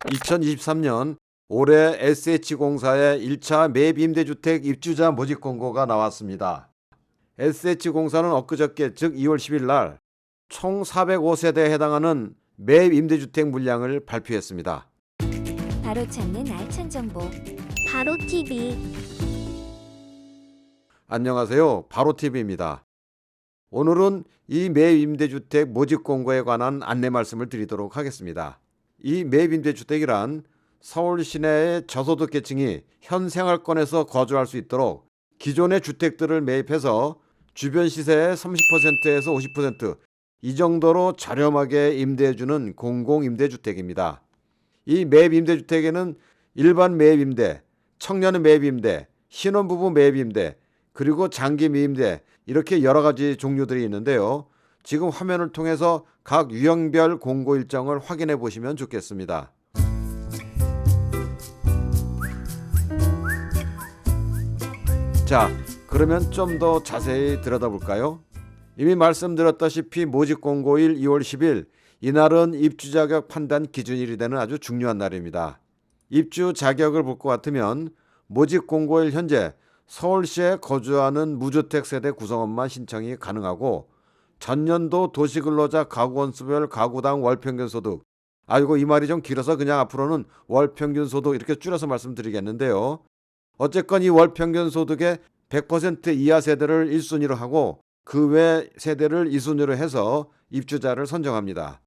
2023년 올해 SH공사의 1차 매입임대주택 입주자 모집 공고가 나왔습니다. SH공사는 엊그저께 즉 2월 10일 날 총 405세대에 해당하는 매입임대주택 물량을 발표했습니다. 바로 찾는 알찬 정보 바로 TV. 안녕하세요. 바로TV입니다. 오늘은 이 매입임대주택 모집 공고에 관한 안내 말씀을 드리도록 하겠습니다. 이 매입임대주택이란 서울 시내의 저소득 계층이 현 생활권에서 거주할 수 있도록 기존의 주택들을 매입해서 주변 시세의 30%에서 50% 이 정도로 저렴하게 임대해주는 공공임대주택입니다. 이 매입임대주택에는 일반 매입임대, 청년 매입임대, 신혼부부 매입임대, 그리고 장기 미임대 이렇게 여러 가지 종류들이 있는데요. 지금 화면을 통해서 각 유형별 공고 일정을 확인해 보시면 좋겠습니다. 자, 그러면 좀 더 자세히 들여다볼까요? 이미 말씀드렸다시피 모집 공고일 2월 10일 이날은 입주 자격 판단 기준일이 되는 아주 중요한 날입니다. 입주 자격을 볼 것 같으면 모집 공고일 현재 서울시에 거주하는 무주택 세대 구성원만 신청이 가능하고 전년도 도시근로자 가구원수별 가구당 월평균 소득, 이 말이 좀 길어서 그냥 앞으로는 월평균 소득 이렇게 줄여서 말씀드리겠는데요. 어쨌건 이 월평균 소득의 100% 이하 세대를 1순위로 하고 그 외 세대를 2순위로 해서 입주자를 선정합니다.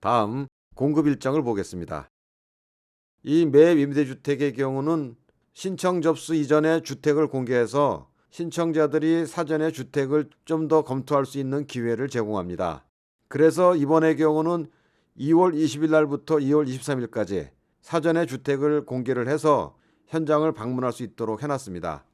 다음 공급 일정을 보겠습니다. 이 매입 임대주택의 경우는 신청 접수 이전에 주택을 공개해서 신청자들이 사전에 주택을 좀 더 검토할 수 있는 기회를 제공합니다. 그래서 이번의 경우는 2월 20일 날부터 2월 23일까지 사전에 주택을 공개를 해서 현장을 방문할 수 있도록 해놨습니다.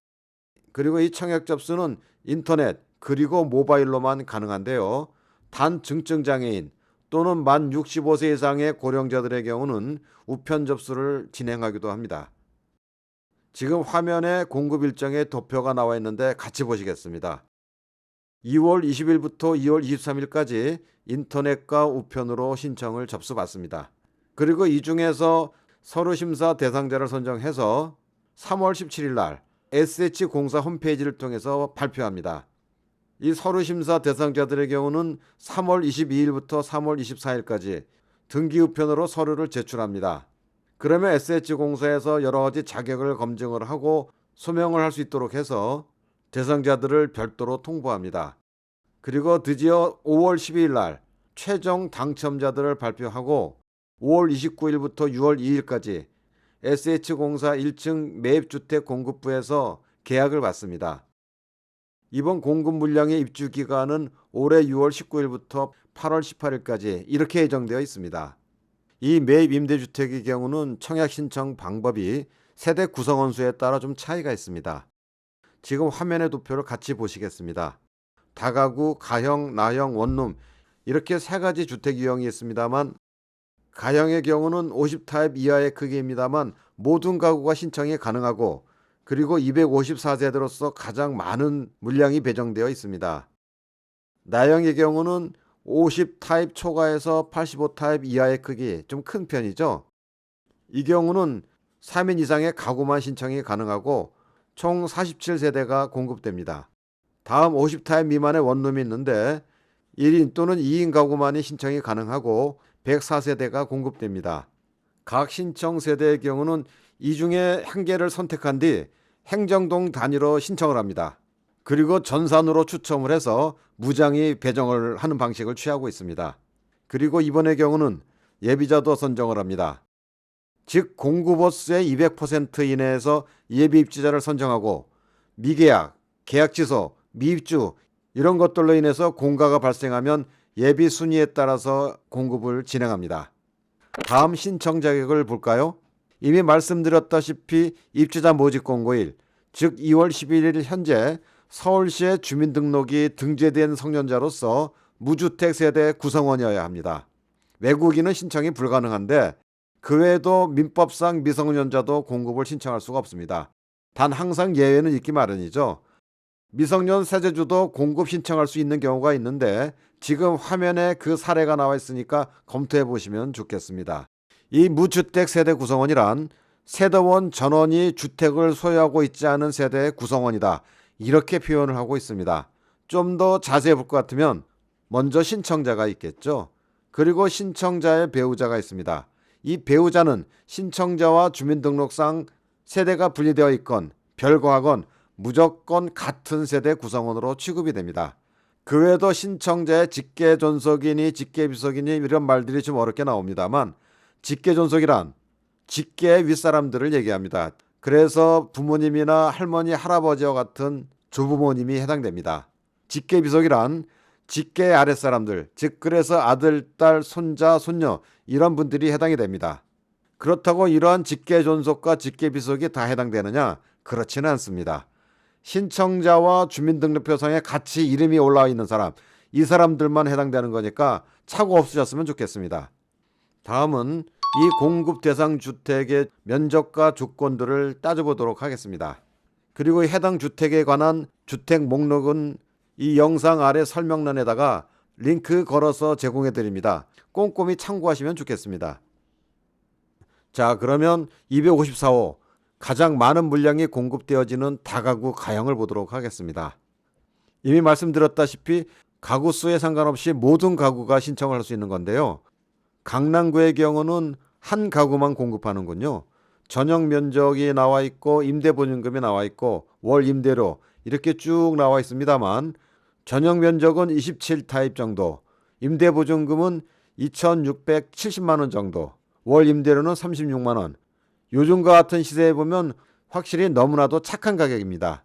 그리고 이 청약 접수는 인터넷 그리고 모바일로만 가능한데요. 단 증증장애인 또는 만 65세 이상의 고령자들의 경우는 우편 접수를 진행하기도 합니다. 지금 화면에 공급 일정의 도표가 나와 있는데 같이 보시겠습니다. 2월 20일부터 2월 23일까지 인터넷과 우편으로 신청을 접수받습니다. 그리고 이 중에서 서류심사 대상자를 선정해서 3월 17일 날 SH공사 홈페이지를 통해서 발표합니다. 이 서류심사 대상자들의 경우는 3월 22일부터 3월 24일까지 등기 우편으로 서류를 제출합니다. 그러면 SH공사에서 여러 가지 자격을 검증을 하고 소명을 할 수 있도록 해서 대상자들을 별도로 통보합니다. 그리고 드디어 5월 12일 날 최종 당첨자들을 발표하고 5월 29일부터 6월 2일까지 SH공사 1층 매입주택 공급부에서 계약을 받습니다. 이번 공급 물량의 입주 기간은 올해 6월 19일부터 8월 18일까지 이렇게 예정되어 있습니다. 이 매입 임대주택의 경우는 청약 신청 방법이 세대 구성원 수에 따라 좀 차이가 있습니다. 지금 화면의 도표를 같이 보시겠습니다. 다가구, 가형, 나형, 원룸 이렇게 세 가지 주택 유형이 있습니다만 가형의 경우는 50타입 이하의 크기입니다만 모든 가구가 신청이 가능하고 그리고 254세대로서 가장 많은 물량이 배정되어 있습니다. 나형의 경우는 50타입 초과해서 85타입 이하의 크기, 좀 큰 편이죠. 이 경우는 3인 이상의 가구만 신청이 가능하고 총 47세대가 공급됩니다. 다음 50타입 미만의 원룸이 있는데 1인 또는 2인 가구만이 신청이 가능하고 104세대가 공급됩니다. 각 신청 세대의 경우는 이 중에 한 개를 선택한 뒤 행정동 단위로 신청을 합니다. 그리고 전산으로 추첨을 해서 무장이 배정을 하는 방식을 취하고 있습니다. 그리고 이번의 경우는 예비자도 선정을 합니다. 즉 공급호수의 200% 이내에서 예비 입주자를 선정하고 미계약, 계약 취소, 미입주 이런 것들로 인해서 공가가 발생하면 예비 순위에 따라서 공급을 진행합니다. 다음 신청 자격을 볼까요? 이미 말씀드렸다시피 입주자 모집 공고일, 즉 2월 11일 현재 서울시에 주민등록이 등재된 성년자로서 무주택 세대 구성원이어야 합니다. 외국인은 신청이 불가능한데 그 외에도 민법상 미성년자도 공급을 신청할 수가 없습니다. 단 항상 예외는 있기 마련이죠. 미성년 세대주도 공급 신청할 수 있는 경우가 있는데 지금 화면에 그 사례가 나와 있으니까 검토해 보시면 좋겠습니다. 이 무주택 세대 구성원이란 세대원 전원이 주택을 소유하고 있지 않은 세대의 구성원이다. 이렇게 표현을 하고 있습니다. 좀 더 자세히 볼 것 같으면 먼저 신청자가 있겠죠. 그리고 신청자의 배우자가 있습니다. 이 배우자는 신청자와 주민등록상 세대가 분리되어 있건 별거하건 무조건 같은 세대 구성원으로 취급이 됩니다. 그 외에도 신청자의 직계존속이니 직계비속이니 이런 말들이 좀 어렵게 나옵니다만 직계존속이란 직계의 윗사람들을 얘기합니다. 그래서 부모님이나 할머니, 할아버지와 같은 조부모님이 해당됩니다. 직계비속이란 직계 아랫사람들, 즉 그래서 아들, 딸, 손자, 손녀 이런 분들이 해당이 됩니다. 그렇다고 이러한 직계존속과 직계비속이 다 해당되느냐? 그렇지는 않습니다. 신청자와 주민등록표상에 같이 이름이 올라와 있는 사람, 이 사람들만 해당되는 거니까 착오 없으셨으면 좋겠습니다. 다음은 이 공급 대상 주택의 면적과 조건들을 따져보도록 하겠습니다. 그리고 해당 주택에 관한 주택 목록은 이 영상 아래 설명란에다가 링크 걸어서 제공해 드립니다. 꼼꼼히 참고하시면 좋겠습니다. 자, 그러면 254호 가장 많은 물량이 공급되어지는 다가구 가형을 보도록 하겠습니다. 이미 말씀드렸다시피 가구 수에 상관없이 모든 가구가 신청을 할 수 있는 건데요. 강남구의 경우는 한 가구만 공급하는군요. 전용 면적이 나와 있고 임대보증금이 나와 있고 월 임대료 이렇게 쭉 나와 있습니다만 전용 면적은 27타입 정도, 임대보증금은 2,670만 원 정도, 월 임대료는 36만 원. 요즘과 같은 시세에 보면 확실히 너무나도 착한 가격입니다.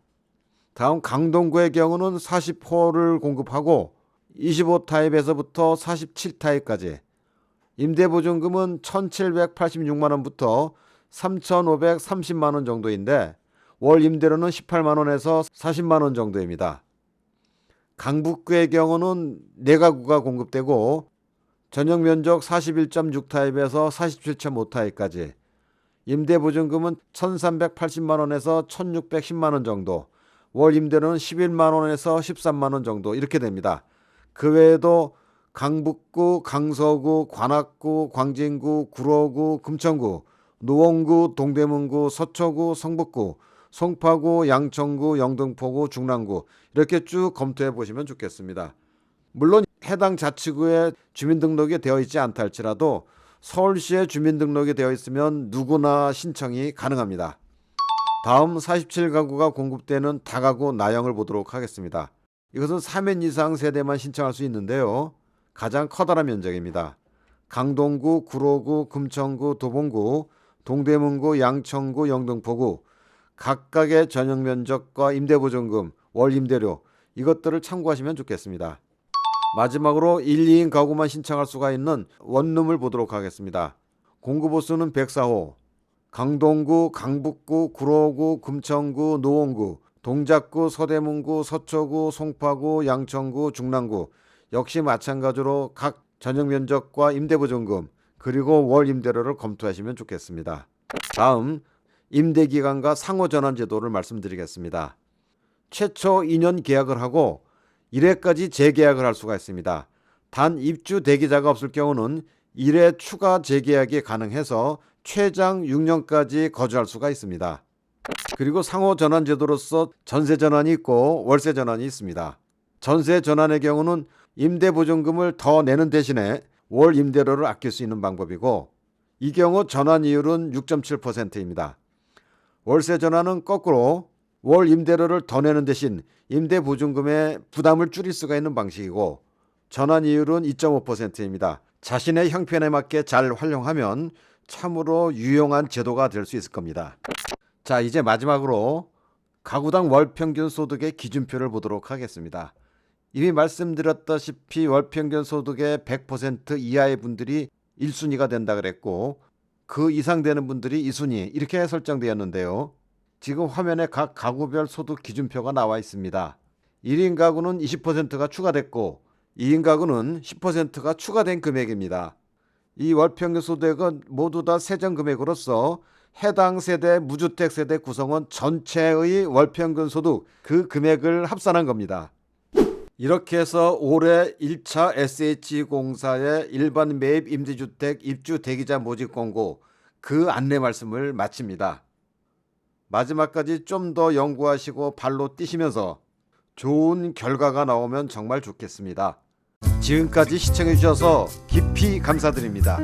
다음 강동구의 경우는 40호를 공급하고 25타입에서부터 47타입까지 임대보증금은 1,786만 원부터 3,530만 원 정도인데 월 임대료는 18만 원에서 40만 원 정도입니다. 강북구의 경우는 4가구가 공급되고 전용 면적 41.6타입에서 47.5타입까지 임대보증금은 1,380만 원에서 1,610만 원 정도, 월 임대료는 11만 원에서 13만 원 정도 이렇게 됩니다. 그 외에도 강북구, 강서구, 관악구, 광진구, 구로구, 금천구, 노원구, 동대문구, 서초구, 성북구, 송파구, 양천구, 영등포구, 중랑구 이렇게 쭉 검토해 보시면 좋겠습니다. 물론 해당 자치구에 주민등록이 되어 있지 않다 할지라도 서울시에 주민등록이 되어 있으면 누구나 신청이 가능합니다. 다음 47가구가 공급되는 다가구 나형을 보도록 하겠습니다. 이것은 3인 이상 세대만 신청할 수 있는데요. 가장 커다란 면적입니다. 강동구, 구로구, 금천구, 도봉구, 동대문구, 양천구, 영등포구 각각의 전용 면적과 임대보증금, 월 임대료 이것들을 참고하시면 좋겠습니다. 마지막으로 1, 2인 가구만 신청할 수가 있는 원룸을 보도록 하겠습니다. 공급호수는 104호, 강동구, 강북구, 구로구, 금천구, 노원구, 동작구, 서대문구, 서초구, 송파구, 양천구, 중랑구 역시 마찬가지로 각 전용 면적과 임대보증금 그리고 월 임대료를 검토하시면 좋겠습니다. 다음 임대기간과 상호전환 제도를 말씀드리겠습니다. 최초 2년 계약을 하고 1회까지 재계약을 할 수가 있습니다. 단 입주 대기자가 없을 경우는 1회 추가 재계약이 가능해서 최장 6년까지 거주할 수가 있습니다. 그리고 상호전환 제도로서 전세전환이 있고 월세전환이 있습니다. 전세전환의 경우는 임대보증금을 더 내는 대신에 월 임대료를 아낄 수 있는 방법이고 이 경우 전환이율은 6.7%입니다. 월세전환은 거꾸로 월 임대료를 더 내는 대신 임대보증금의 부담을 줄일 수가 있는 방식이고 전환이율은 2.5%입니다. 자신의 형편에 맞게 잘 활용하면 참으로 유용한 제도가 될 수 있을 겁니다. 자, 이제 마지막으로 가구당 월평균 소득의 기준표를 보도록 하겠습니다. 이미 말씀드렸다시피 월평균 소득의 100% 이하의 분들이 1순위가 된다 그랬고 그 이상 되는 분들이 2순위 이렇게 설정되었는데요. 지금 화면에 각 가구별 소득 기준표가 나와 있습니다. 1인 가구는 20%가 추가됐고 2인 가구는 10%가 추가된 금액입니다. 이 월평균 소득은 모두 다 세전 금액으로서 해당 세대 무주택 세대 구성원 전체의 월평균 소득 그 금액을 합산한 겁니다. 이렇게 해서 올해 1차 SH공사의 일반 매입 임대주택 입주 대기자 모집 공고 그 안내 말씀을 마칩니다. 마지막까지 좀 더 연구하시고 발로 뛰시면서 좋은 결과가 나오면 정말 좋겠습니다. 지금까지 시청해 주셔서 깊이 감사드립니다.